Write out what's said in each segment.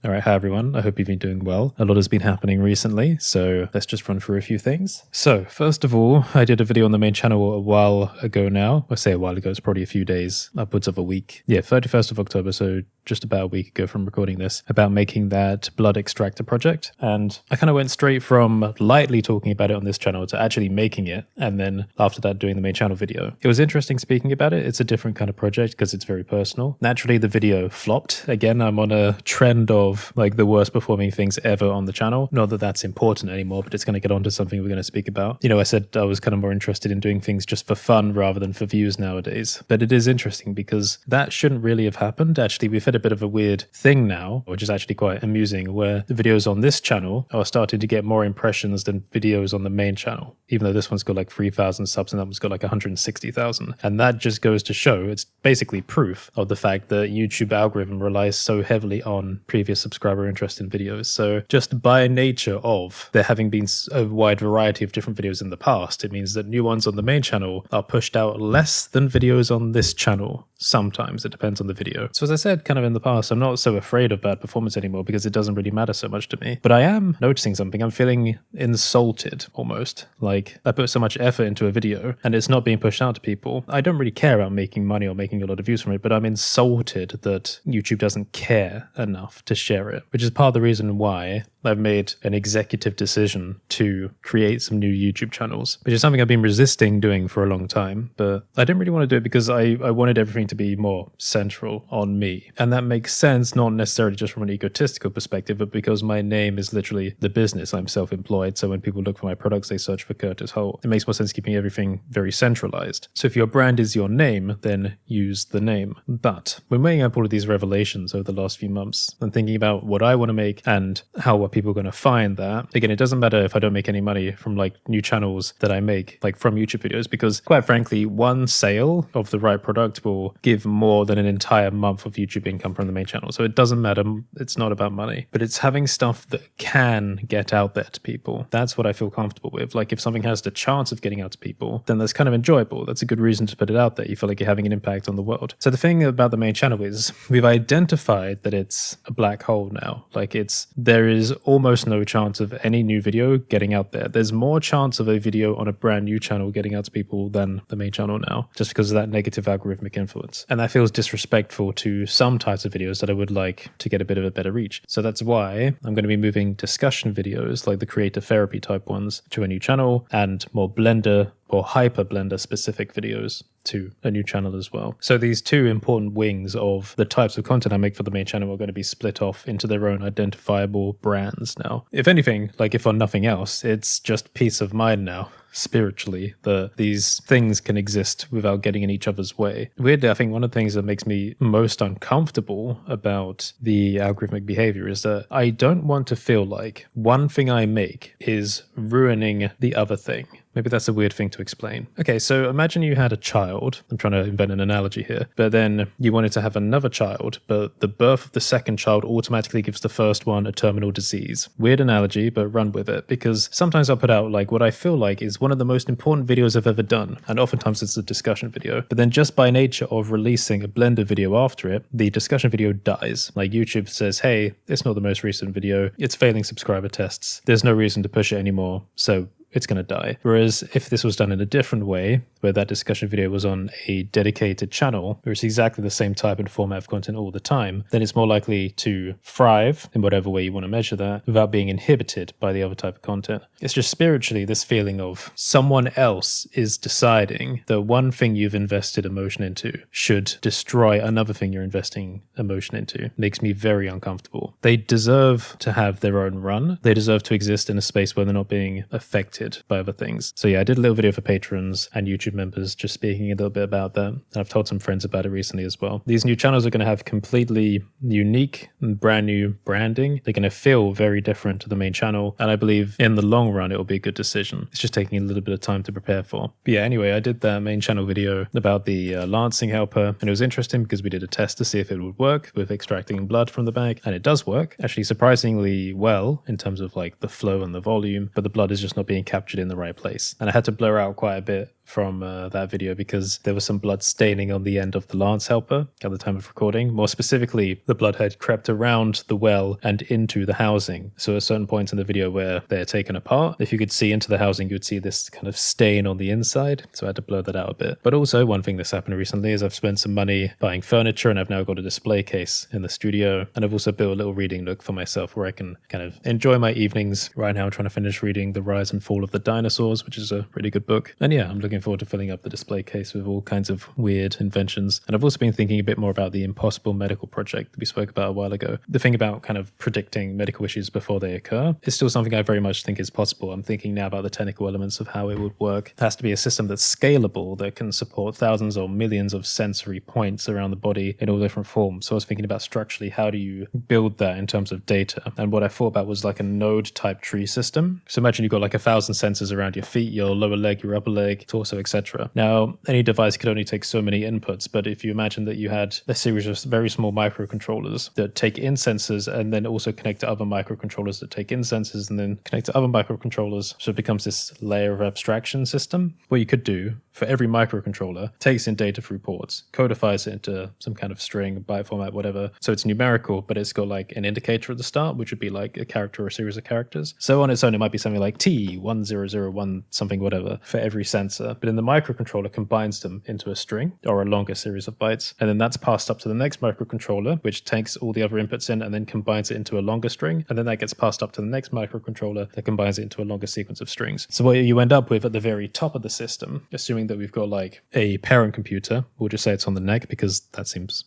All right, hi everyone. I hope you've been doing well. A lot has been happening recently, so let's just run through a few things. So, first of all, I did a video on the main channel a while ago now. I say a while ago, it's probably a few days, upwards of a week. Yeah, 31st of October, so just about a week ago from recording this, about making that blood extractor project. And I kind of went straight from lightly talking about it on this channel to actually making it, and then after that doing the main channel video. It was interesting speaking about it. It's a different kind of project because it's very personal. Naturally, the video flopped. Again, I'm on a trend of like the worst performing things ever on the channel. Not that that's important anymore, but it's going to get onto something we're going to speak about. You know, I said I was kind of more interested in doing things just for fun rather than for views nowadays. But it is interesting because that shouldn't really have happened. Actually, we've had a bit of a weird thing now, which is actually quite amusing, where the videos on this channel are starting to get more impressions than videos on the main channel, even though this one's got like 3,000 subs and that one's got like 160,000. And that just goes to show, it's basically proof of the fact that YouTube algorithm relies so heavily on previous subscriber interest in videos. So just by nature of there having been a wide variety of different videos in the past, it means that new ones on the main channel are pushed out less than videos on this channel. Sometimes it depends on the video. So as I said kind of in the past, I'm not so afraid of bad performance anymore because it doesn't really matter so much to me. But I am noticing something. I'm feeling insulted almost. Like I put so much effort into a video and it's not being pushed out to people. I don't really care about making money or making a lot of views from it, but I'm insulted that YouTube doesn't care enough to share it, which is part of the reason why I've made an executive decision to create some new YouTube channels, which is something I've been resisting doing for a long time, but I didn't really want to do it because I wanted everything to be more central on me. And that makes sense, not necessarily just from an egotistical perspective, but because my name is literally the business. I'm self-employed, so when people look for my products, they search for Curtis Holt. It makes more sense keeping everything very centralized. So if your brand is your name, then use the name. But when weighing up all of these revelations over the last few months and thinking about what I want to make and how people are going to find that. Again, it doesn't matter if I don't make any money from like new channels that I make, like from YouTube videos, because quite frankly, one sale of the right product will give more than an entire month of YouTube income from the main channel. So it doesn't matter. It's not about money, but it's having stuff that can get out there to people. That's what I feel comfortable with. Like if something has the chance of getting out to people, then that's kind of enjoyable. That's a good reason to put it out there. You feel like you're having an impact on the world. So the thing about the main channel is we've identified that it's a black hole now. Like there is almost no chance of any new video getting out there. There's more chance of a video on a brand new channel getting out to people than the main channel now, just because of that negative algorithmic influence. And that feels disrespectful to some types of videos that I would like to get a bit of a better reach. So that's why I'm going to be moving discussion videos like the creative therapy type ones to a new channel and more Blender or Hyper Blender specific videos to a new channel as well. So these two important wings of the types of content I make for the main channel are going to be split off into their own identifiable brands now. If anything, like if on nothing else, it's just peace of mind now. Spiritually, that these things can exist without getting in each other's way. Weirdly, I think one of the things that makes me most uncomfortable about the algorithmic behavior is that I don't want to feel like one thing I make is ruining the other thing. Maybe that's a weird thing to explain. Okay, so imagine you had a child. I'm trying to invent an analogy here. But then you wanted to have another child, but the birth of the second child automatically gives the first one a terminal disease. Weird analogy, but run with it, because sometimes I'll put out like what I feel like is one of the most important videos I've ever done, and oftentimes it's a discussion video. But then just by nature of releasing a Blender video after it, the discussion video dies. Like YouTube says, hey, it's not the most recent video, it's failing subscriber tests, there's no reason to push it anymore, so it's going to die. Whereas if this was done in a different way, where that discussion video was on a dedicated channel, where it's exactly the same type and format of content all the time, then it's more likely to thrive in whatever way you want to measure that without being inhibited by the other type of content. It's just spiritually this feeling of someone else is deciding that one thing you've invested emotion into should destroy another thing you're investing emotion into. Makes me very uncomfortable. They deserve to have their own run. They deserve to exist in a space where they're not being affected by other things. So yeah, I did a little video for patrons and YouTube members just speaking a little bit about that. And I've told some friends about it recently as well. These new channels are going to have completely unique and brand new branding. They're going to feel very different to the main channel. And I believe in the long run, it will be a good decision. It's just taking a little bit of time to prepare for. But yeah, anyway, I did that main channel video about the lancing helper. And it was interesting because we did a test to see if it would work with extracting blood from the bag. And it does work, actually surprisingly well in terms of like the flow and the volume, but the blood is just not being captured in the right place. And I had to blur out quite a bit from from that video because there was some blood staining on the end of the lance helper at the time of recording. More specifically, the blood had crept around the well and into the housing. So at certain points in the video where they're taken apart, if you could see into the housing, you would see this kind of stain on the inside. So I had to blur that out a bit. But also, one thing that's happened recently is I've spent some money buying furniture, and I've now got a display case in the studio. And I've also built a little reading nook for myself where I can kind of enjoy my evenings. Right now I'm trying to finish reading The Rise and Fall of the Dinosaurs, which is a really good book. And yeah, I'm looking forward to filling up the display case with all kinds of weird inventions. And I've also been thinking a bit more about the Impossible Medical Project that we spoke about a while ago. The thing about kind of predicting medical issues before they occur is still something I very much think is possible. I'm thinking now about the technical elements of how it would work. It has to be a system that's scalable, that can support thousands or millions of sensory points around the body in all different forms. So I was thinking about structurally, how do you build that in terms of data? And what I thought about was like a node type tree system. So imagine you've got like 1,000 sensors around your feet, your lower leg, your upper leg, torso, etc. Now, any device could only take so many inputs, but if you imagine that you had a series of very small microcontrollers that take in sensors and then also connect to other microcontrollers that take in sensors and then connect to other microcontrollers, so it becomes this layer of abstraction system. What you could do for every microcontroller takes in data through ports, codifies it into some kind of string, byte format, whatever. So it's numerical, but it's got like an indicator at the start, which would be like a character or a series of characters. So on its own, it might be something like T1001 something whatever for every sensor. But then the microcontroller combines them into a string or a longer series of bytes. And then that's passed up to the next microcontroller, which takes all the other inputs in and then combines it into a longer string. And then that gets passed up to the next microcontroller that combines it into a longer sequence of strings. So what you end up with at the very top of the system, assuming that we've got like a parent computer, we'll just say it's on the neck because that seems,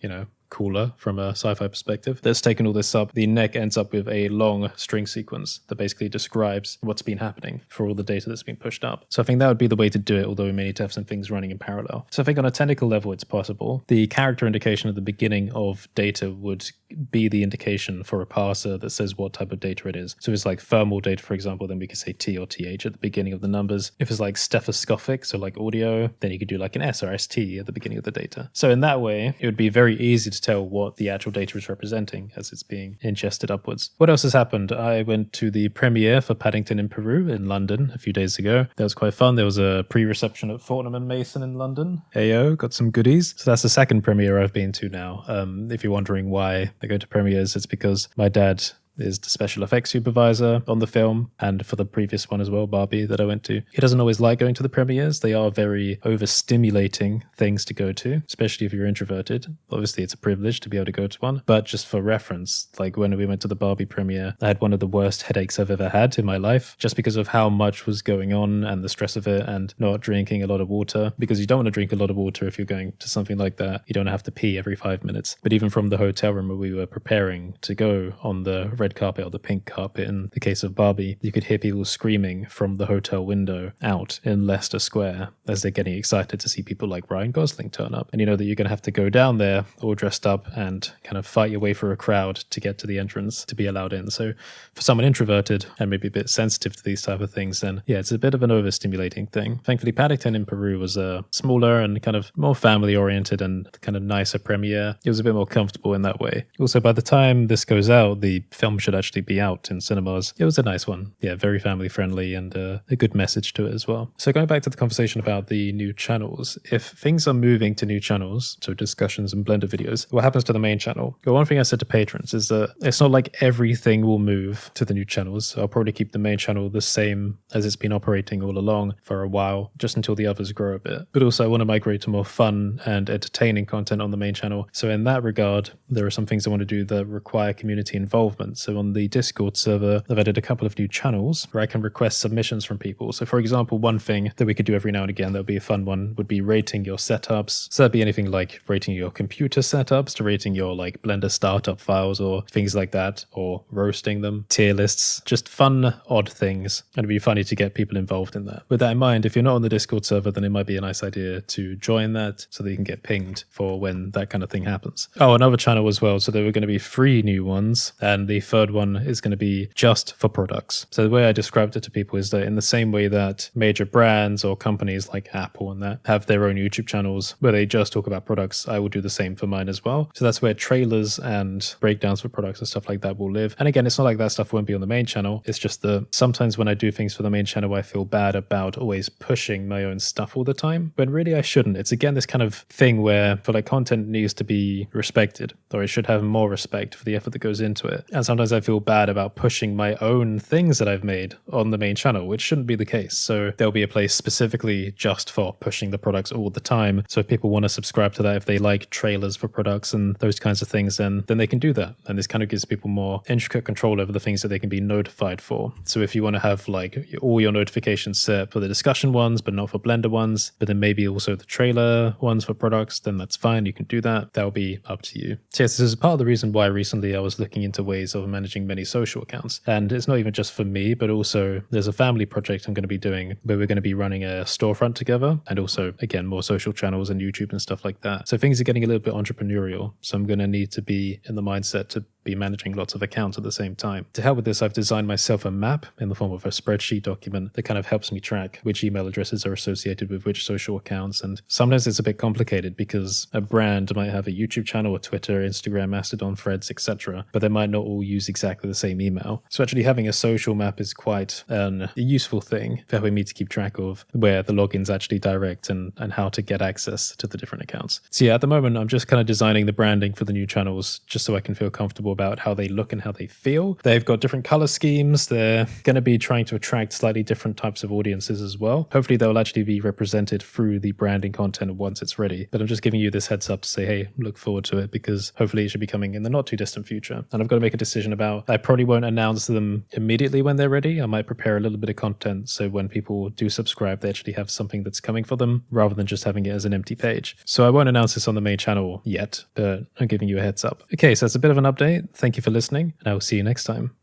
cooler from a sci-fi perspective, that's taken all this up. The neck ends up with a long string sequence that basically describes what's been happening for all the data that's been pushed up. So I think that would be the way to do it, although we may need to have some things running in parallel. So I think on a technical level, it's possible. The character indication at the beginning of data would be the indication for a parser that says what type of data it is. So if it's like thermal data, for example, then we could say T or TH at the beginning of the numbers. If it's like stethoscopic, so like audio, then you could do like an S or ST at the beginning of the data. So in that way, it would be very easy to tell what the actual data is representing as it's being ingested upwards. What else has happened? I went to the premiere for Paddington in Peru in London a few days ago. That was quite fun. There was a pre-reception at Fortnum and Mason in London. Ayo, got some goodies. So that's the second premiere I've been to now. If you're wondering why I go to premieres, it's because my dad is the special effects supervisor on the film, and for the previous one as well, Barbie, that I went to. He doesn't always like going to the premieres. They are very overstimulating things to go to, especially if you're introverted. Obviously, it's a privilege to be able to go to one, but just for reference, like when we went to the Barbie premiere, I had one of the worst headaches I've ever had in my life, just because of how much was going on and the stress of it, and not drinking a lot of water, because you don't want to drink a lot of water if you're going to something like that. You don't have to pee every 5 minutes. But even from the hotel room where we were preparing to go on the red carpet or the pink carpet in the case of Barbie, you could hear people screaming from the hotel window out in Leicester Square as they're getting excited to see people like Ryan Gosling turn up. And you know that you're going to have to go down there all dressed up and kind of fight your way through a crowd to get to the entrance to be allowed in. So for someone introverted and maybe a bit sensitive to these type of things, then yeah, it's a bit of an overstimulating thing. Thankfully, Paddington in Peru was a smaller and kind of more family oriented and kind of nicer premiere. It was a bit more comfortable in that way. Also, by the time this goes out, the film should actually be out in cinemas. It was a nice one. Yeah, very family friendly and a good message to it as well. So going back to the conversation about the new channels, if things are moving to new channels, so discussions and Blender videos, what happens to the main channel? Well, one thing I said to patrons is that it's not like everything will move to the new channels. I'll probably keep the main channel the same as it's been operating all along for a while, just until the others grow a bit. But also I want to migrate to more fun and entertaining content on the main channel. So in that regard, there are some things I want to do that require community involvement. So on the Discord server, I've added a couple of new channels where I can request submissions from people. So for example, one thing that we could do every now and again that would be a fun one would be rating your setups. So that'd be anything like rating your computer setups to rating your like Blender startup files or things like that, or roasting them, tier lists, just fun, odd things. And it'd be funny to get people involved in that. With that in mind, if you're not on the Discord server, then it might be a nice idea to join that so that you can get pinged for when that kind of thing happens. Oh, another channel as well. So there were going to be 3 new ones, and the third one is going to be just for products. So the way I described it to people is that in the same way that major brands or companies like Apple and that have their own YouTube channels where they just talk about products, I will do the same for mine as well. So that's where trailers and breakdowns for products and stuff like that will live. And again, it's not like that stuff won't be on the main channel. It's just that sometimes when I do things for the main channel, I feel bad about always pushing my own stuff all the time, when really I shouldn't. It's again this kind of thing where I feel like content needs to be respected, or it should have more respect for the effort that goes into it. And sometimes I feel bad about pushing my own things that I've made on the main channel, which shouldn't be the case. So there'll be a place specifically just for pushing the products all the time. So if people want to subscribe to that, if they like trailers for products and those kinds of things, then they can do that. And this kind of gives people more intricate control over the things that they can be notified for. So if you want to have like all your notifications set for the discussion ones, but not for Blender ones, but then maybe also the trailer ones for products, then that's fine. You can do that. That'll be up to you. So yes, this is part of the reason why recently I was looking into ways of managing many social accounts. And it's not even just for me, but also there's a family project I'm going to be doing where we're going to be running a storefront together, and also again more social channels and YouTube and stuff like that. So things are getting a little bit entrepreneurial. So I'm going to need to be in the mindset to be managing lots of accounts at the same time. To help with this, I've designed myself a map in the form of a spreadsheet document that kind of helps me track which email addresses are associated with which social accounts. And sometimes it's a bit complicated because a brand might have a YouTube channel, a Twitter, Instagram, Mastodon, Threads, etc., but they might not all use exactly the same email. So actually having a social map is quite a useful thing for helping me to keep track of where the logins actually direct and how to get access to the different accounts. So yeah, at the moment, I'm just kind of designing the branding for the new channels just so I can feel comfortable about how they look and how they feel. They've got different color schemes. They're going to be trying to attract slightly different types of audiences as well. Hopefully they'll actually be represented through the branding content once it's ready. But I'm just giving you this heads up to say, hey, look forward to it, because hopefully it should be coming in the not too distant future. And I've got to make a decision about, I probably won't announce them immediately when they're ready. I might prepare a little bit of content so when people do subscribe, they actually have something that's coming for them rather than just having it as an empty page. So I won't announce this on the main channel yet, but I'm giving you a heads up. Okay, so that's a bit of an update. Thank you for listening, and I will see you next time.